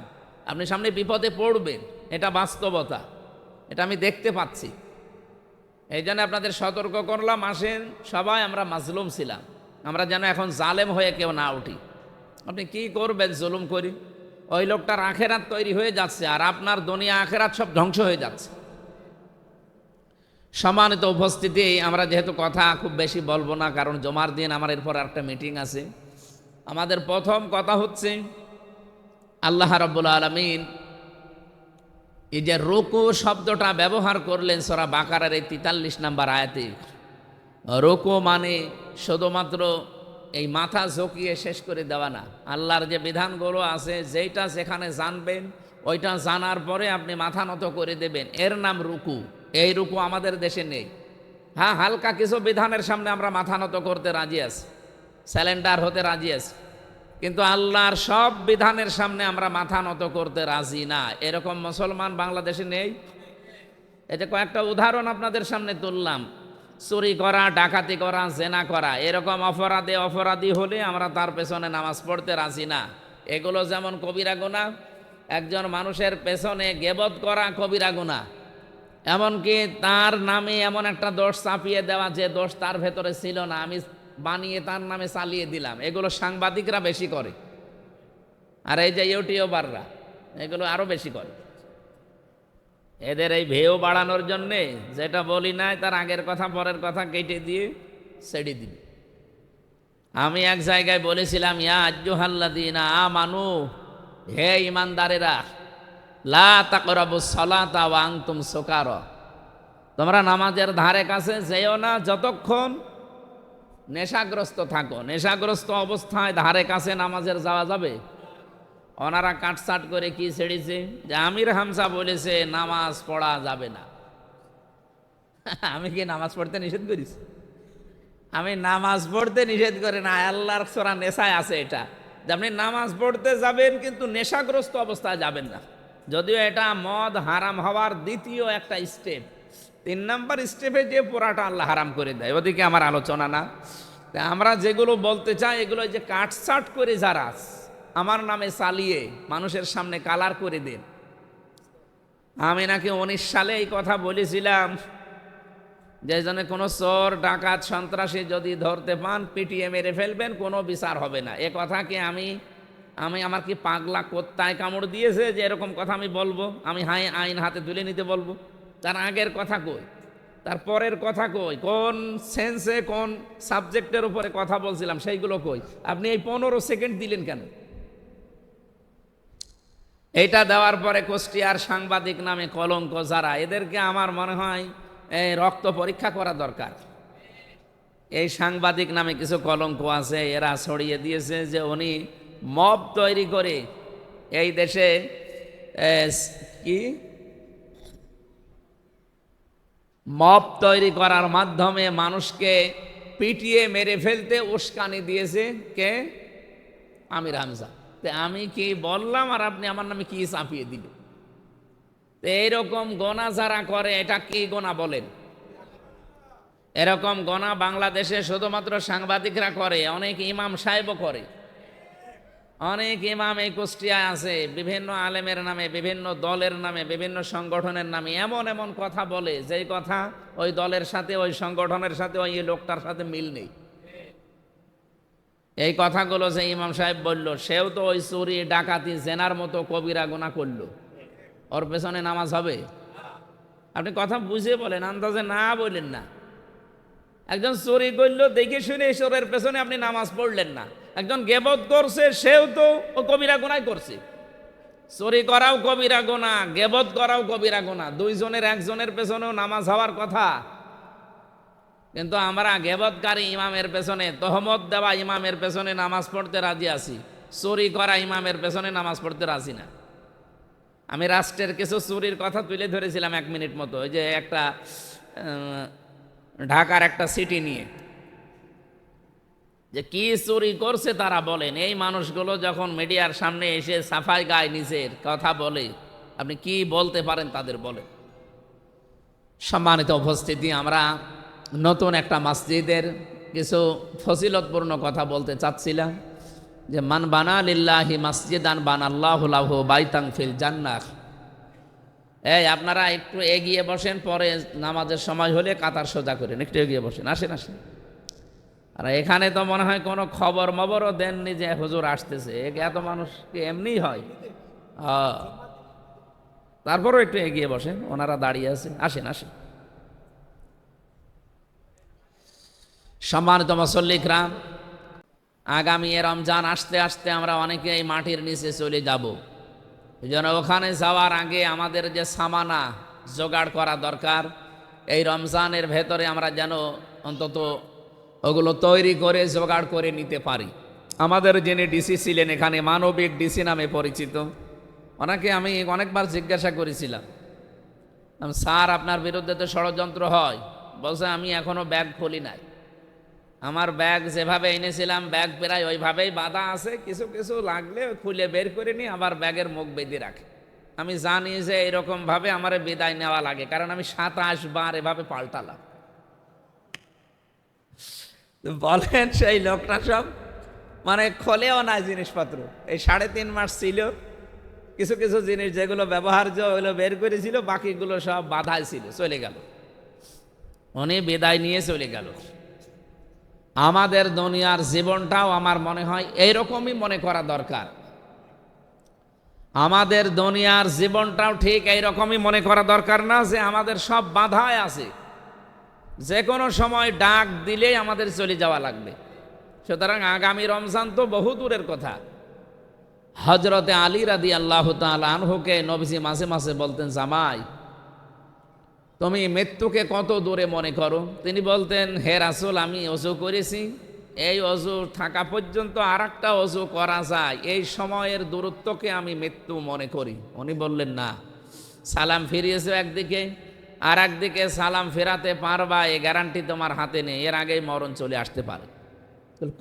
আপনি সামনে বিপদে পড়বেন, এটা বাস্তবতা। এটা আমি দেখতে পাচ্ছি। এই জন্য আপনাদের সতর্ক করলাম, আসেন সবাই আমরা মাজলুম ছিলাম, আমরা যেন এখন জালেম হয়ে কেউ না উঠি। আপনি কি করবেন জুলুম করি? ওই লোকটার আখেরাত তৈরি হয়ে যাচ্ছে আর আপনার দুনিয়া আখেরাত সব ধ্বংস হয়ে যাচ্ছে। সম্মানিত উপস্থিতি, আমরা যেহেতু কথা খুব বেশি বলবো না, কারণ জমার দিন আমার এরপর একটা মিটিং আছে। আমাদের প্রথম কথা হচ্ছে, আল্লাহ রাব্বুল আলামিন এই যে রুকু শব্দটা ব্যবহার করলেন সূরা বাকারার এই 43 নম্বর আয়াতে। রুকু মানে শুধুমাত্র এই মাথা ঝুঁকিয়ে শেষ করে দেওয়া না। আল্লাহর যে বিধানগুলো আছে, যেইটা যেখানে জানবেন ওইটা জানার পরে আপনি মাথা নত করে দেবেন, এর নাম রুকু। এই রুকু আমাদের দেশে নেই। হ্যাঁ, হালকা কিছু বিধানের সামনে আমরা মাথা নত করতে রাজি আছি, স্যালেন্ডার হতে রাজি আছি, কিন্তু আল্লাহর সব বিধানের সামনে আমরা মাথা নত করতে রাজি না। এরকম মুসলমান বাংলাদেশে নেই। এই যে কয়েকটা উদাহরণ আপনাদের সামনে তুললাম, চুরি করা, ডাকাতি করা, জেনা করা, এরকম অপরাধী হলে আমরা তার পেছনে নামাজ পড়তে রাজি না। এগুলো যেমন কবিরা গুনাহ, একজন মানুষের পেছনে গীবত করা কবিরা গুনাহ, এমনকি তার নামে এমন একটা দোষ চাপিয়ে দেওয়া যে দোষ তার ভেতরে ছিল না, আমি বানিয়ে তার নামে চালিয়ে দিলাম। এগুলো সাংবাদিকরা বেশি করে, আর এই যে ইউটিউবাররা এগুলো আরো বেশি করে। এদের এই ভেউ বাড়ানোর জন্যে যেটা বলি নাই তার আগের কথা পরের কথা কেটে দিয়ে ছেড়ে দিবি। আমি এক জায়গায় বলেছিলাম, ইয়া আইয়ুহাল্লাযীনা আমানু, হে ঈমানদারেরা, লা তাকরাবুস সালাতা ওয়া আনতুম সুকারা, তোমরা নামাজের ধারে কাছে যেও না যতক্ষণ নেশাগ্রস্ত থাকো। নেশাগ্রস্ত অবস্থায় ধারে কাছে নামাজের যাওয়া যাবে? ওনারা কাটসাট করে কি ছেড়েছে যে আমির হামজা বলেছে নামাজ পড়া যাবে না। আমি কি নামাজ পড়তে নিষেধ করেছি? আমি নামাজ পড়তে নিষেধ করি না, আল্লাহর সূরা নেশায় আছে এটা, যে আপনি নামাজ পড়তে যাবেন কিন্তু নেশাগ্রস্ত অবস্থায় যাবেন না। যদিও এটা মদ হারাম হওয়ার দ্বিতীয় একটা স্টেপ, 3 নম্বর স্টেপে যে পোড়াটা আল্লাহ হারাম করে দেয়, ওদিকে আমার আলোচনা না। আমরা যেগুলো বলতে চাই, এগুলো যে কাটসাট করে যারা আমার নামে চালিয়ে মানুষের সামনে কালার করে দেন। আমি নাকি 19 সালে এই কথা বলেছিলাম যে জন্য কোনো চোর ডাকাত সন্ত্রাসী যদি ধরতে পান পিটিয়ে মেরে ফেলবেন, কোনো বিচার হবে না। এ কথা কি আমি আমার কি পাগলা কোত্তায় কামড় দিয়েছে যে এরকম কথা আমি বলবো? আমি আইন হাতে তুলে নিতে বলবো? তার আগের কথা কই, তার পরের কথা কই, কোন সেন্সে কোন সাবজেক্টের উপরে কথা বলছিলাম সেইগুলো কই? আপনি এই 15 সেকেন্ড দিলেন কেন? এইটা দেওয়ার পরে কুষ্টিয়ার সাংবাদিক নামে কলঙ্ক যারা, এদেরকে আমার মনে হয় এই রক্ত পরীক্ষা করা দরকার। এই সাংবাদিক নামে কিছু কলঙ্ক আছে, এরা ছড়িয়ে দিয়েছে যে উনি মব তৈরি করে এই দেশে কি মব তৈরি করার মাধ্যমে মানুষকে পিটিয়ে মেরে ফেলতে উস্কানি দিয়েছে। কে? আমির হামজা। আমি কি বললাম আর আপনি আমার নামে কি চাপিয়ে দিল? এইরকম গোনা যারা করে, এটা কি গোনা বলেন? এরকম গোনা বাংলাদেশে শুধুমাত্র সাংবাদিকরা করে, অনেক ইমাম সাহেবও করে। অনেক ইমাম এই কুষ্টিয়ায় আছে, বিভিন্ন আলেমের নামে, বিভিন্ন দলের নামে, বিভিন্ন সংগঠনের নামে এমন এমন কথা বলে যেই কথা ওই দলের সাথে, ওই সংগঠনের সাথে, ওই লোকটার সাথে মিল নেই। এই কথাগুলো যে ইমাম সাহেব বলল, সেও তো ওই চুরি ডাকাতি জেনার মতো কবিরা গুনাহ করলো, ওর পেছনে নামাজ হবে? আপনি কথা বুঝে বলেন, আন্দাজে না বললেন না। একজন চুরি করলো দেখে শুনে ঈশ্বরের পেছনে আপনি নামাজ পড়লেন না। একজন গীবত করছে, সেও তো ও কবিরা গুনাহ করছে। চুরি করাও কবিরা গুনাহ, গীবত করাও কবিরা গুনাহ, দুইজনের একজনের পেছনেও নামাজ হওয়ার কথা। কিন্তু আমরা গীবতকারী ইমামের পেছনে, তহমত দেওয়া ইমামের পেছনে নামাজ পড়তে রাজি আছি, চুরি করা ইমামের পেছনে নামাজ পড়তে রাজি না। আমি রাষ্ট্রের কিছু চুরির কথা তুলে ধরেছিলাম 1 মিনিট মতো, ওই যে একটা ঢাকার একটা সিটি নিয়ে যে কি চুরি করছে তারা বলেন। এই মানুষগুলো যখন মিডিয়ার সামনে এসে সাফাই গায়, নিজের কথা বলে, আপনি কি বলতে পারেন তাদের? বলেন। সম্মানিত উপস্থিতি, আমরা নতুন একটা মসজিদের কিছু ফজিলতপূর্ণ কথা বলতে চাচ্ছিলাম যে মান বানা লিল্লাহি মসজিদান বানাল্লাহু লাহু বাইতান ফিল জান্নাহ। এই আপনারা একটু এগিয়ে বসেন, পরে নামাজের সময় হলে কাতার সোজা করেন, একটু এগিয়ে বসেন, আসেন আসেন। আর এখানে তো মনে হয় কোনো খবর মবরও দেননি যে হুজুর আসতেছে, এত মানুষ কি এমনিই হয়? তারপরও একটু এগিয়ে বসেন, ওনারা দাঁড়িয়ে আছে, আসেন আসেন। সম্মানিত মুসল্লিকরাম, আগামী রমজান আসতে আসতে আমরা অনেকে এই মাটির নিচে চলে যাব। এই জন্য ওখানে যাওয়ার আগে আমাদের যে সামানা জোগাড় করা দরকার, এই রমজানের ভেতরে আমরা যেন অন্তত ওগুলো তৈরি করে জোগাড় করে নিতে পারি। আমাদের যিনি ডিসি ছিলেন এখানে, মানবিক ডিসি নামে পরিচিত, ওনাকে আমি অনেকবার জিজ্ঞাসা করেছিলাম, স্যার আপনার বিরুদ্ধে তো ষড়যন্ত্র হয়। বলছে আমি এখনো ব্যাগ খুলি নাই, আমার ব্যাগ যেভাবে এনেছিলাম ব্যাগ প্রায় ওইভাবেই বাঁধা আছে, কিছু কিছু লাগলে খুলে বের করে নিই, আবার ব্যাগের মুখ বেঁধে রাখে। আমি জানি যে এরকমভাবে আমার বিদায় নেওয়া লাগে, কারণ আমি 27 বার এভাবে পাল্টালাম। বলেন সেই লোকটা সব মানে খোলেও না জিনিসপত্র, এই 3.5 মাস ছিল, কিছু কিছু জিনিস যেগুলো ব্যবহার্য ওগুলো বের করেছিল, বাকিগুলো সব বাধাই ছিল, চলে গেল। উনি বিদায় নিয়ে চলে গেল। আমাদের দুনিয়ার জীবনটাও আমার মনে হয় এইরকমই মনে করা দরকার। আমাদের দুনিয়ার জীবনটাও ঠিক এইরকমই মনে করা দরকার না যে আমাদের সব বাধায় আছে, যে কোনো সময় ডাক দিলেই আমাদের চলে যাওয়া লাগবে। সুতরাং আগামী রমজান তো বহু দূরের কথা। হজরতে আলী রাদিয়াল্লাহু তাআলা আনহুকে নবীজি মাঝে মাঝে বলতেন, জামাই তুমি মৃত্যুকে কত দূরে মনে করো? তিনি বলতেন, হে রাসূল আমি ওযু করেছি, এই অজু থাকা পর্যন্ত আর একটা অজু করা যায়, এই সময়ের দূরত্বকে আমি মৃত্যু মনে করি। উনি বললেন না, সালাম ফিরিয়েছো একদিকে, আর একদিকে সালাম ফেরাতে পারবা এই গ্যারান্টি তোমার হাতে নেই, এর আগেই মরণ চলে আসতে পারে।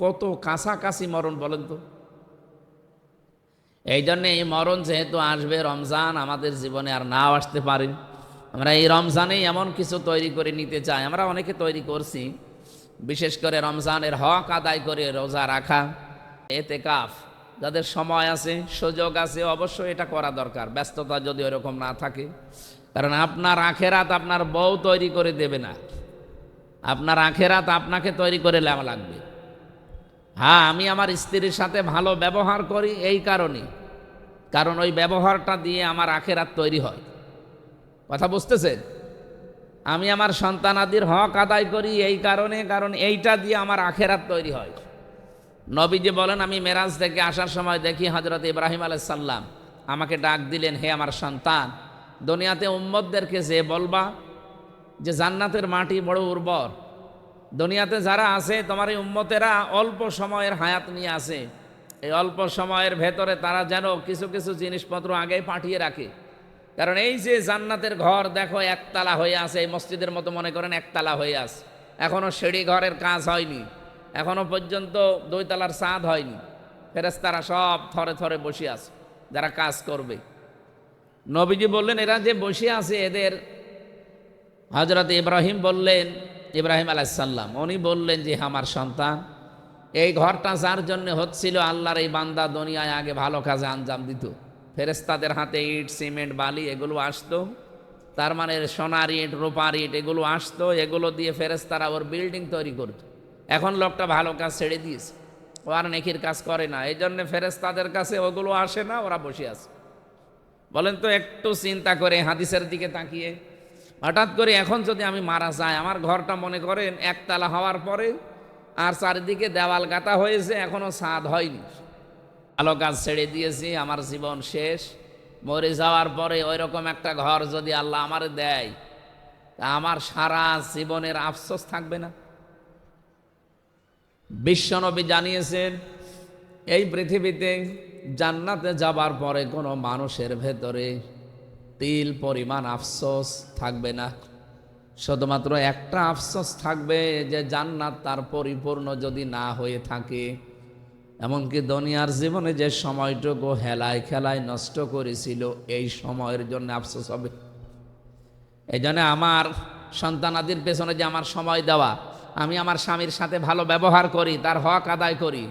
কত কাছাকাছি মরণ বলেন তো। এই জন্যে এই মরণ যেহেতু আসবে, রমজান আমাদের জীবনে আর নাও আসতে পারে, আমরা এই রমজানেই এমন কিছু তৈরি করে নিতে চাই। আমরা অনেকে তৈরি করছি, বিশেষ করে রমজানের হক আদায় করে রোজা রাখা, এতেকাফ। যাদের সময় আছে, সুযোগ আছে, অবশ্যই এটা করা দরকার, ব্যস্ততা যদি ওরকম না থাকে। কারণ আপনার আখেরাত আপনার বউ তৈরি করে দেবে না, আপনার আখেরাত আপনাকে তৈরি করে নেওয়া লাগবে। হ্যাঁ, আমি আমার স্ত্রীর সাথে ভালো ব্যবহার করি এই কারণে, কারণ ওই ব্যবহারটা দিয়ে আমার আখেরাত তৈরি হয়। কথা বুঝতেছেন? আমি আমার সন্তানাদির হক আদায় করি এই কারণে, কারণ এইটা দিয়ে আমার আখেরাত তৈরি হয়। নবীজি বলেন, আমি মেরাজ থেকে আসার সময় দেখি হযরত ইব্রাহিম আলাইহিস সালাম আমাকে ডাক দিলেন, হে আমার সন্তান, দুনিয়াতে উম্মতদেরকে যে বলবা যে জান্নাতের মাটি বড় উর্বর, দুনিয়াতে যারা আছে তোমার এই উম্মতেরা অল্প সময়ের হায়াত নিয়ে আছে, এই অল্প সময়ের ভেতরে তারা যেন কিছু কিছু জিনিসপত্র আগেই পাঠিয়ে রাখে। কারণ এই যে জান্নাতের ঘর দেখো একতলা হয়ে আছে, এই মসজিদের মতো মনে করেন একতলা হয়ে আছে, এখনো সিঁড়ি ঘরের কাজ হয়নি, এখনো পর্যন্ত 2 তলার ছাদ হয়নি, ফেরেশতারা সব থরে থরে বসে আছে যারা কাজ করবে। নবীজি বললেন, এরা যে বসে আছে এদের, হযরত ইব্রাহিম বললেন, ইব্রাহিম আলাইহিস সালাম উনি বললেন যে আমার সন্তান, এই ঘরটা যার জন্য হচ্ছিল, আল্লাহর এই বান্দা দুনিয়ায় আগে ভালো কাজে আঞ্জাম দিত, ফেরেশতাদের হাতে ইট সিমেন্ট বালি এগুলো আসতো, তার মানে সোনার ইট রূপার ইট এগুলো আসতো, এগুলো দিয়ে ফেরেশতারা ওর বিল্ডিং তৈরি করত। এখন লোকটা ভালো কাজ ছেড়ে দিয়েছে, ও আর নেকির কাজ করে না, এই জন্য ফেরেশতাদের কাছে ওগুলো আসে না, ওরা বসে আছে। বলেন তো একটু চিন্তা করে হাদিসের দিকে তাকিয়ে, হঠাৎ করে এখন যদি আমি মারা যাই, আমার ঘরটা মনে করেন একতলা হওয়ার পরে আর চারিদিকে দেওয়াল গাঁথা হয়েছে, এখনো ছাদ হয়নি, ভালো কাজ ছেড়ে দিয়েছি, আমার জীবন শেষ। মরে যাওয়ার পরে ওই রকম একটা ঘর যদি আল্লাহ আমারে দেয়, তা আমার সারা জীবনের আফসোস থাকবে না? বিশ্বনবী জানিয়েছেন, এই পৃথিবীতে জান্নাতে যাবার পরে কোনো মানুষের ভেতরে তিল পরিমাণ আফসোস থাকবে না, শুধুমাত্র একটা আফসোস থাকবে যে জান্নাত তার পরিপূর্ণ যদি না হয়ে থাকে, এমনকি দুনিয়ার জীবনে যে সময়টুকু হেলায় খেলায় নষ্ট করেছিল, এই সময়ের জন্য আফসোস হবে। এই জন্য আমার সন্তানাদির পেছনে যে আমার সময় দেওয়া, আমি আমার স্বামীর সাথে ভালো ব্যবহার করি, তার হক আদায় করি,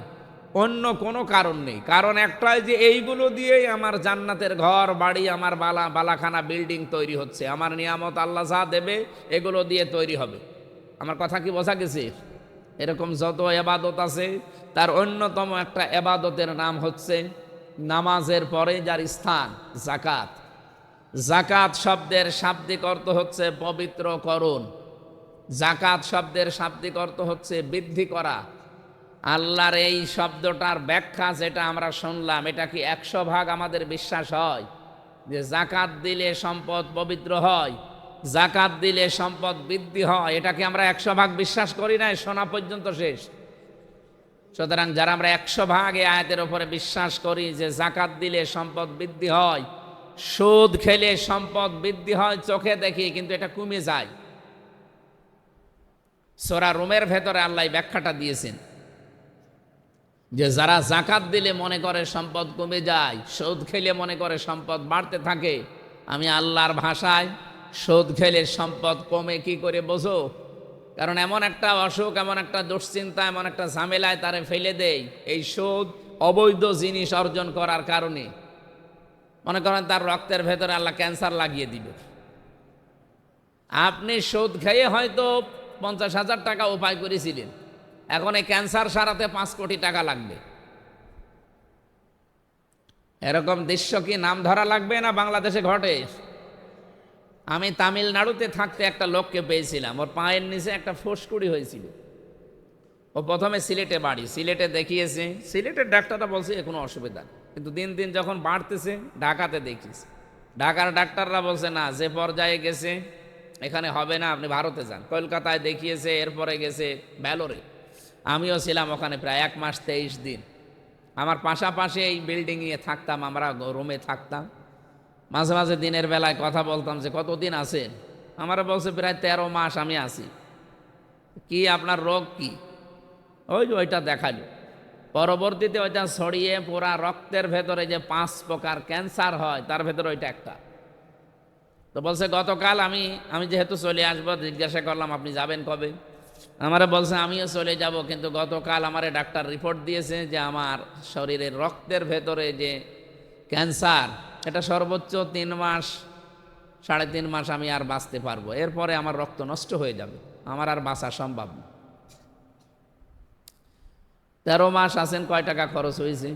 অন্য কোনো কারণ নেই। কারণ একটাই যে এইগুলো দিয়েই আমার জান্নাতের ঘর বাড়ি, আমার বালাখানা বিল্ডিং তৈরি হচ্ছে। আমার নিয়ামত আল্লাহ যা দেবে এগুলো দিয়ে তৈরি হবে। আমার কথা কি বোঝা গেছে? এরকম যত এবাদত আছে তার অন্যতম একটা এবাদতের নাম হচ্ছে নামাজের পরে যার স্থান যাকাত। যাকাত শব্দের শাব্দিক অর্থ হচ্ছে পবিত্রকরণ। যাকাত শব্দের শাব্দিক অর্থ হচ্ছে বৃদ্ধি করা। আল্লাহর এই শব্দটার ব্যাখ্যা যেটা আমরা শুনলাম, এটা কি 100% আমাদের বিশ্বাস হয় যে যাকাত দিলে সম্পদ পবিত্র হয়, যাকাত দিলে সম্পদ বৃদ্ধি হয়? এটা কি আমরা 100% বিশ্বাস করি না? শোনা পর্যন্ত শেষ। সুতরাং যারা আমরা 100% এই আয়াতের উপরে বিশ্বাস করি যে যাকাত দিলে সম্পদ বৃদ্ধি হয়, সুদ খেলে সম্পদ বৃদ্ধি হয় চোখে দেখি, কিন্তু এটা কমে যায়। সূরা রুমের ভেতরে আল্লাহ ব্যাখ্যাটা দিয়েছেন যে যারা যাকাত দিলে মনে করে সম্পদ কমে যায়, সুদ খেলে মনে করে সম্পদ বাড়তে থাকে। আমি আল্লাহর ভাষায় সুদ খেলে সম্পদ কমে কি করে বোঝো? কারণ এমন একটা অসুখ, এমন একটা দুশ্চিন্তা, এমন একটা ঝামেলায় তারে ফেলে দেয় এই সুদ অবৈধ জিনিস অর্জন করার কারণে। মনে করেন তার রক্তের ভেতরে আল্লাহ ক্যান্সার লাগিয়ে দিবে। আপনি সুদ খেয়ে হয়তো 50,000 টাকা উপায় করেছিলেন, এখন এই ক্যান্সার সারাতে 5 কোটি টাকা লাগবে। এরকম দৃশ্য কি নাম ধরা লাগবে না বাংলাদেশে ঘটে? আমি তামিলনাড়ুতে থাকতে একটা লোককে পেয়েছিলাম, ওর পায়ের নিচে একটা ফুসকুড়ি হয়েছিল। ও প্রথমে সিলেটে বাড়ি, সিলেটে দেখিয়েছে, সিলেটের ডাক্তাররা বলছে কোনো অসুবিধা নেই, কিন্তু দিন দিন যখন বাড়তেছে ঢাকাতে দেখিয়েছে। ঢাকার ডাক্তাররা বলছে না, যে পর্যায়ে গেছে এখানে হবে না, আপনি ভারতে যান। কলকাতায় দেখিয়েছে, এরপরে গেছে ভ্যালোরে। আমিও ছিলাম ওখানে প্রায় 1 মাস 23 দিন। আমার পাশাপাশি এই বিল্ডিংয়ে থাকতাম, আমরা রুমে থাকতাম। মাঝে মাঝে দিনের বেলায় কথা বলতাম যে কতদিন আছেন? আমারা বলছে প্রায় 13 মাস আমি আছি। কি আপনার রোগ কি? ওইটা দেখালো। পরবর্তীতে ওইটা ছড়িয়ে পুরা রক্তের ভেতরে যে 5 প্রকার ক্যান্সার হয় তার ভেতরে ওইটা একটা। তো বলছে গতকাল আমি যেহেতু চলে আসবো, জিজ্ঞাসা করলাম আপনি যাবেন কবে? আমারে বলছে আমিও চলে যাব, কিন্তু গতকাল আমারে ডাক্তার রিপোর্ট দিয়েছে যে আমার শরীরের রক্তের ভেতরে যে ক্যান্সার, এটা সর্বোচ্চ 3 মাস 3.5 মাস আমি আর বাঁচতে পারবো, এরপরে আমার রক্ত নষ্ট হয়ে যাবে, আমার আর বাঁচা সম্ভব না। 13 মাস আছেন, কয় টাকা খরচ হয়েছে?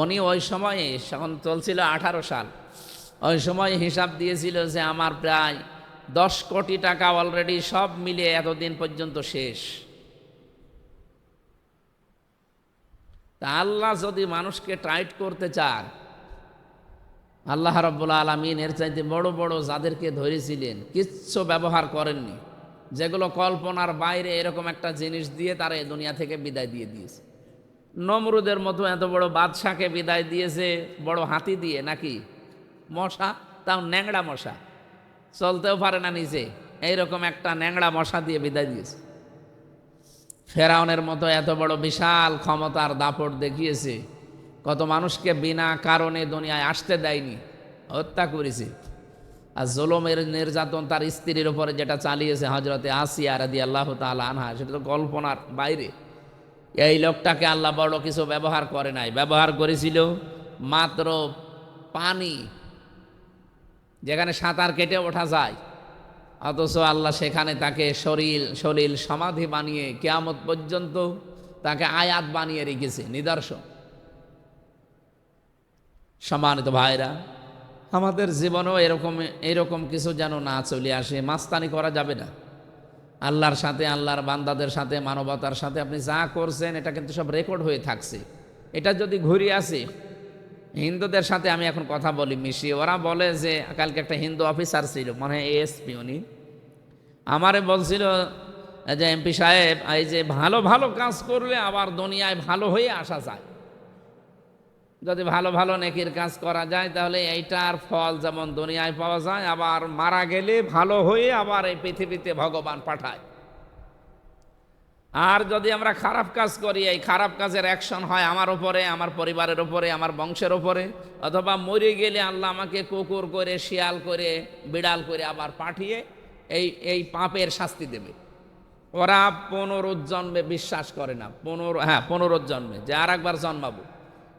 উনি ওই সময়ে, যখন চলছিল 18 সাল, ওই সময় হিসাব দিয়েছিল যে আমার প্রায় 10 কোটি টাকা অলরেডি সব মিলিয়ে এতদিন পর্যন্ত শেষ। তা আল্লাহ যদি মানুষকে টাইট করতে চান, আল্লাহ রাব্বুল আলামিন এর চাইতে বড় বড় যাদেরকে ধরেছিলেন কিচ্ছু ব্যবহার করেননি, যেগুলো কল্পনার বাইরে, এরকম একটা জিনিস দিয়ে তারা এই দুনিয়া থেকে বিদায় দিয়ে দিয়েছে। নমরুদের মতো এত বড় বাদশাকে বিদায় দিয়েছে বড় হাতি দিয়ে, নাকি মশা, তাও ন্যাংড়া মশা, চলতেও পারে না নিচে, এইরকম একটা ন্যাংড়া মশা দিয়ে বিদায় দিয়েছে। ফেরাউনের মতো এত বড় বিশাল ক্ষমতার দাপট দেখিয়েছে, কত মানুষকে বিনা কারণে দুনিয়ায় আসতে দেয়নি, হত্যা করেছে। আর জুলুমের নির্যাতন তার স্ত্রীর উপরে যেটা চালিয়েছে হযরতে আসিয়া রাদিয়াল্লাহু তাআলা আনহা, সেটা তো কল্পনার বাইরে। এই লোকটাকে আল্লাহ বড় কিছু ব্যবহার করে নাই, ব্যবহার করেছিল মাত্র পানি, যেখানে সাঁতার কেটে ওঠা যায়, অথচ আল্লাহ সেখানে তাকে সলিল সমাধি বানিয়ে কিয়ামত পর্যন্ত তাকে আয়াত বানিয়ে রেখেছে, নিদর্শন। সম্মানিত ভাইরা, আমাদের জীবনেও এরকম কিছু যেন না চলে আসে। মাস্তানি করা যাবে না আল্লাহর সাথে, আল্লাহর বান্দাদের সাথে, মানবতার সাথে। আপনি যা করছেন এটা কিন্তু সব রেকর্ড হয়ে থাকছে। এটা যদি ঘুরে আসে, হিন্দুদের সাথে আমি এখন কথা বলি মিশিয়ে, ওরা বলে যে কালকে একটা হিন্দু অফিসার ছিল, মনে হয় এএসপি, উনি আমারে বলছিল যে এমপি সাহেব, এই যে ভালো ভালো কাজ করলে আবার দুনিয়ায় ভালো হয়ে আসা যায়। যদি ভালো ভালো নেকির কাজ করা যায় তাহলে এইটার ফল যেমন দুনিয়ায় পাওয়া যায়, আবার মারা গেলে ভালো হয়ে আবার এই পৃথিবীতে ভগবান পাঠায়। আর যদি আমরা খারাপ কাজ করি, এই খারাপ কাজের অ্যাকশন হয় আমার উপরে, আমার পরিবারের উপরে, আমার বংশের উপরে, অথবা মরে গেলে আল্লাহ আমাকে কুকুর করে, শিয়াল করে, বিড়াল করে আবার পাঠিয়ে এই পাপের শাস্তি দেবে। ওরা পুনরুজ্জন্মে বিশ্বাস করে না, পুনরুজ্জন্মে যে আর একবার জন্মাবো।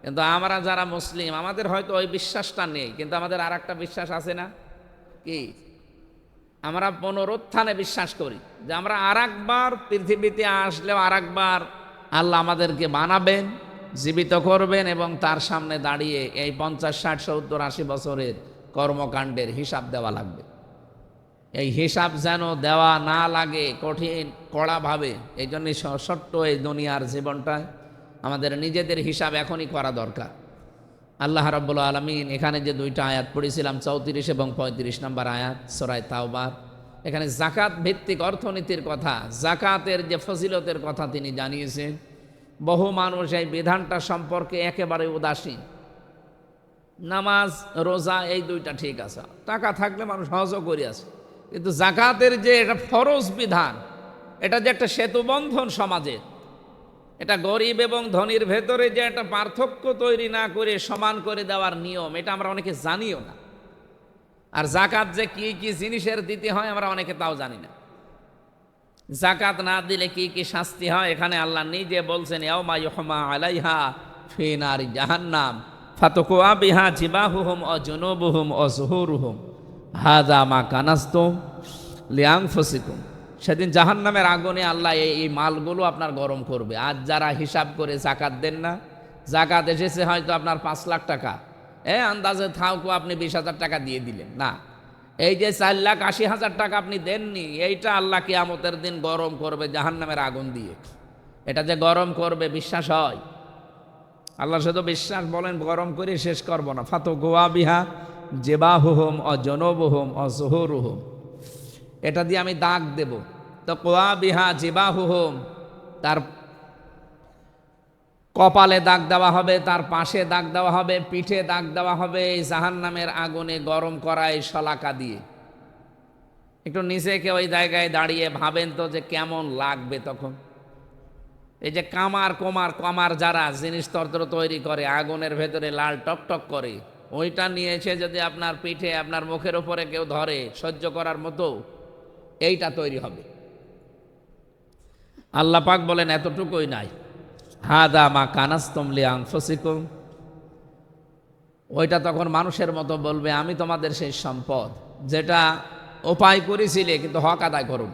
কিন্তু আমরা যারা মুসলিম, আমাদের হয়তো ওই বিশ্বাসটা নেই, কিন্তু আমাদের আর একটা বিশ্বাস আছে না, কি? আমরা পুনরুত্থানে বিশ্বাস করি, যে আমরা আর একবার পৃথিবীতে আসলেও আর একবার আল্লাহ আমাদেরকে বানাবেন, জীবিত করবেন, এবং তার সামনে দাঁড়িয়ে এই 50, 60, 70, 80 বছরের কর্মকাণ্ডের হিসাব দেওয়া লাগবে। এই হিসাব যেন দেওয়া না লাগে কঠিন কড়াভাবে, এই জন্যই ছোট্ট এই দুনিয়ার জীবনটায় আমাদের নিজেদের হিসাব এখনই করা দরকার। আল্লাহ রাব্বুল আলামিন এখানে যে দুইটা আয়াত পড়েছিলাম, 34 এবং 35 নম্বর আয়াত সূরা তাওবার, এখানে জাকাত ভিত্তিক অর্থনীতির কথা, জাকাতের যে ফজিলতের কথা তিনি জানিয়েছেন। বহু মানুষ এই বিধানটা সম্পর্কে একেবারে উদাসীন। নামাজ রোজা এই দুইটা ঠিক আছে, টাকা থাকলে মানুষ হজও করে আসে, কিন্তু জাকাতের যে এটা ফরজ বিধান, এটা যে একটা সেতুবন্ধন সমাজে, এটা গরিব এবং ধনীর ভেতরে যে একটা পার্থক্য তৈরি না করে সমান করে দেওয়ার নিয়ম, এটা আমরা অনেকে জানিও না। আর জাকাত যে কি কি জিনিসের দিতে হয় আমরা অনেকে তাও জানি না। জাকাত না দিলে কি কি শাস্তি হয়, এখানে আল্লাহ নিজে বলছেন, ইয়াউমা ইউহমা আলাইহা ফি নারি জাহান্নাম ফাতুকুয়া বিহা জিবাহুহুম ওয়া জুনুবুহুম ওয়া যুহুরুহুম হাযা মা কানাসতুম লিআনফুসিকুম। সেদিন জাহান্নামের আগুনে আল্লাহ এই মালগুলো আপনার গরম করবে। আজ যারা হিসাব করে জাকাত দেন না, জাকাত এসেছে হয়তো আপনার 5 লাখ টাকা, আন্দাজে থাকো আপনি 20,000 টাকা দিয়ে দিলেন না, এই যে 4,80,000 টাকা আপনি দেননি, এইটা আল্লাহ কিয়ামতের দিন গরম করবে জাহান্নামের আগুন দিয়ে। এটা যে গরম করবে বিশ্বাস হয়? আল্লাহ শুধু বিশ্বাস বলেন, গরম করে শেষ করব না। ফাতুকুয়া বিহা জিবাহুহুম ওয়া জুনুবুহুম ওয়া যুহুরুহুম, এটা দিয়ে আমি দাগ দেব। তো কোয়া বিহা জিবাহুহুম, তার কপালে দাগ দেওয়া হবে, তার পাশে দাগ দেওয়া হবে, পিঠে দাগ দেওয়া হবে, এই জাহান্নামের আগুনে গরম করা এই শলাকা দিয়ে। একটু নিজেকে ওই জায়গায় দাঁড়িয়ে ভাবেন তো যে কেমন লাগবে তখন। এই যে কামার যারা জিনিসপত্র তৈরি করে, আগুনের ভেতরে লাল টকটক করে, ওইটা নিয়েছে যদি আপনার পিঠে আপনার মুখের উপরে কেউ ধরে, সহ্য করার মতো এইটা তৈরি হবে। আল্লাহ পাক বলেন এতটুকুই নাই, হাদা মা কানাসতুম লিআনফুসিকুম, ওইটা তখন মানুষের মতো বলবে, আমি তোমাদের সেই সম্পদ যেটা উপায় করেছিলে কিন্তু হক আদায় করুন।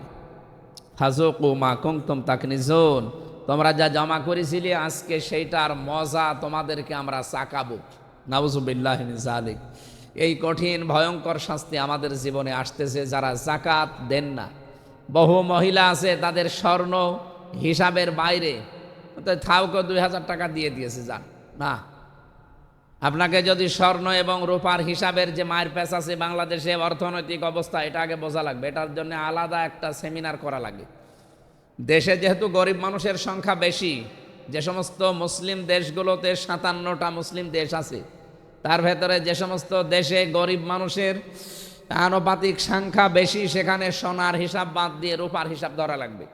ফাযুকু মা কুনতুম তাকনিজুন, তোমরা যা জমা করেছিলে আজকে সেইটার মজা তোমাদেরকে আমরা চাকাবো। নাউযুবিল্লাহি মিন যালিক। এই কঠিন ভয়ঙ্কর শাস্তি আমাদের জীবনে আসতেছে যারা জাকাত দেন না। বহু মহিলা আছে তাদের স্বর্ণ হিসাবের বাইরে, থাউকে 2,000 টাকা দিয়ে দিয়েছে, যান না। আপনাকে যদি স্বর্ণ এবং রূপার হিসাবের যে মায়ের পেঁচ আছে বাংলাদেশে অর্থনৈতিক অবস্থা, এটা আগে বোঝা লাগবে। এটার জন্য আলাদা একটা সেমিনার করা লাগে। দেশে যেহেতু গরিব মানুষের সংখ্যা বেশি, যে সমস্ত মুসলিম দেশগুলোতে 57টা মুসলিম দেশ আছে, তার ভেতরে যে সমস্ত দেশে গরিব মানুষের আনুপাতিক সংখ্যা বেশি, সেখানে সোনার হিসাব বাদ দিয়ে রূপার হিসাব ধরা লাগবে।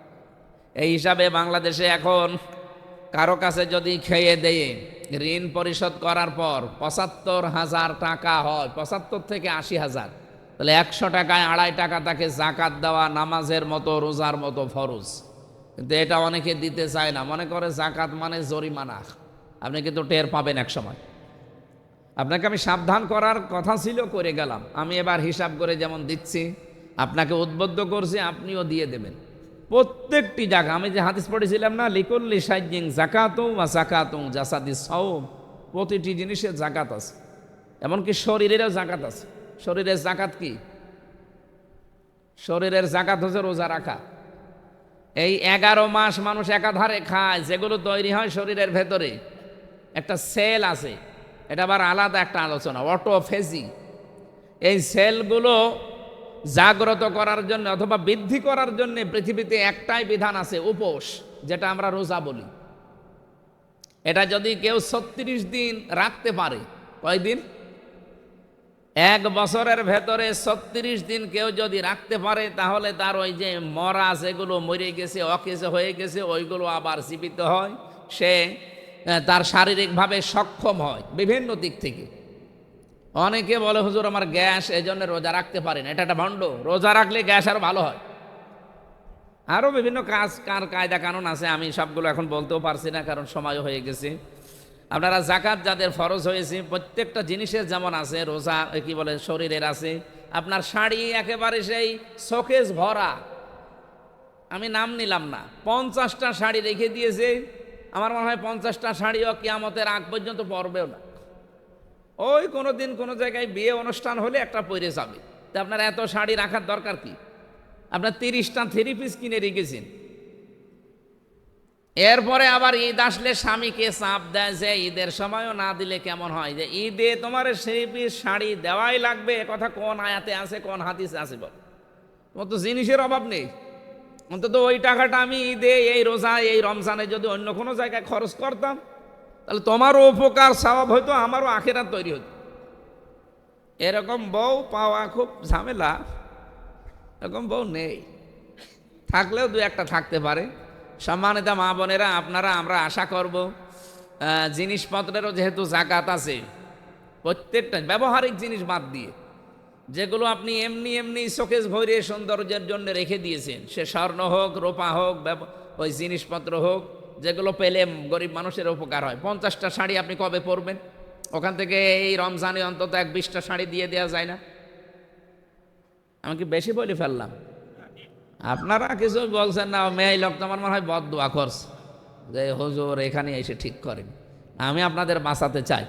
এই হিসাবে বাংলাদেশে এখন কারো কাছে যদি খেয়ে দেয়ে ঋণ পরিশোধ করার পর 75,000 টাকা হয়, 75 থেকে 80,000, তাহলে 100 টাকায় 2.5 টাকা তাকে জাকাত দেওয়া নামাজের মতো রোজার মতো ফরজ। কিন্তু এটা অনেকে দিতে চায় না, মনে করে জাকাত মানে জরিমানা। আপনি কিন্তু টের পাবেন এক সময়। আপনাকে আমি সাবধান করার কথা ছিল, করে গেলাম। আমি এবার হিসাব করে যেমন দিচ্ছি, আপনাকে উদ্বুদ্ধ করছি, আপনিও দিয়ে দেবেন। প্রত্যেকটি জায়গা, আমি যে হাদিস পড়েছিলাম না, লিকুল্লি শাইইন যাকাতুন ওয়া যাকাতুন জাসাদিস সাওম, প্রতিটি জিনিসের জাকাত আছে, এমনকি শরীরেরও জাকাত আছে। শরীরের জাকাত কি? শরীরের জাকাত হচ্ছে রোজা রাখা। এই 11 মাস মানুষ একাধারে খায়, যেগুলো তৈরি হয় শরীরের ভেতরে একটা সেল আছে, এটা আবার আলাদা একটা আলোচনা, অটোফেজি। এই সেলগুলো জাগ্রত করার জন্য অথবা বৃদ্ধি করার জন্য পৃথিবীতে একটাই বিধান আছে, উপোস, যেটা আমরা রোজা বলি। এটা যদি কেউ 36 দিন রাখতে পারে, কয়দিন? 1 বছরের ভেতরে 36 দিন কেউ যদি রাখতে পারে, তাহলে তার ওই যে মরা যেগুলো মরে গেছে, অকেজ হয়ে গেছে, ওইগুলো আবার জীবিত হয়। সে তার শারীরিকভাবে সক্ষম হয় বিভিন্ন দিক থেকে। অনেকে বলে হুজুর আমার গ্যাস, এই জন্য রোজা রাখতে পারেন, এটা একটা ভণ্ড। রোজা রাখলে গ্যাস আরো ভালো হয়। আরও বিভিন্ন কায়দা কানুন আছে, আমি সবগুলো এখন বলতেও পারছি না কারণ সময়ও হয়ে গেছে। আপনারা জাকাত যাদের ফরজ হয়েছে প্রত্যেকটা জিনিসের যেমন আছে, রোজা কি বলে শরীরের আছে, আপনার শাড়ি একেবারে সেই শোকেস ভরা, আমি নাম নিলাম না, 50টা শাড়ি রেখে দিয়েছে। আমার মনে হয় 50টা শাড়িও কিয়ামতের আগ পর্যন্ত পরবেও না। ওই কোনো দিন কোনো জায়গায় বিয়ে অনুষ্ঠান হলে একটা পরে যাবে। তা আপনার এত শাড়ি রাখার দরকার কি? আপনার 30টা 3 পিস কিনে রেখেছেন, এরপরে আবার ঈদ আসলে স্বামীকে চাপ দেয় যে ঈদের সময়ও না দিলে কেমন হয়, যে ঈদে তোমার 3 পিস শাড়ি দেওয়াই লাগবে। এ কথা কোন আয়াতে আছে, কোন হাদিসে আছে? বল, তোমার তো জিনিসের অভাব নেই। অন্তত ওই টাকাটা আমি ঈদে, এই রোজা, এই রমজানে যদি অন্য কোনো জায়গায় খরচ করতাম তাহলে তোমারও উপকার সওয়াব হইতো, আমারও আখিরাত তৈরি হতো। এরকম বউ পাওয়া খুব ঝামেলা। এরকম বউ নেই, থাকলেও দু একটা থাকতে পারে। সম্মানিত মা বোনেরা, আপনারা আমরা আশা করব জিনিসপত্রেরও যেহেতু জাকাত আছে, প্রত্যেকটা ব্যবহারিক জিনিস বাদ দিয়ে যেগুলো আপনি এমনি এমনি শোকেস ভরে সৌন্দর্যের জন্য রেখে দিয়েছেন, সে স্বর্ণ হোক, রূপা হোক, ওই জিনিসপত্র হোক, যেগুলো পেলে গরিব মানুষের উপকার হয়। 50টা শাড়ি আপনি কবে পরবেন? ওখান থেকে এই রমজানে অন্তত 20টা শাড়ি দিয়ে দেওয়া যায় না? আমি কি বেশি বলে ফেললাম? আপনারা কিছু বলছেন না, মেয়ে লোক তো আমার মনে হয় বদদোয়া করছে যে হুজুর এখানে এসে ঠিক করেন। আমি আপনাদের বাঁচাতে চাই।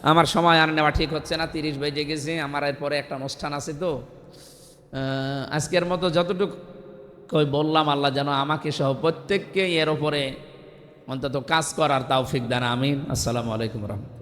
আমার সময় আর নেওয়া ঠিক হচ্ছে না, 30 বেজে গেছে, আমার এরপরে একটা অনুষ্ঠান আছে। তো আজকের মতো যতটুকু বললাম, আল্লাহ যেন আমাকে সহ প্রত্যেককে এর ওপরে অন্তত কাজ করার তৌফিক দান। আমিন। আসসালামু আলাইকুম রহমতুল্লাহ।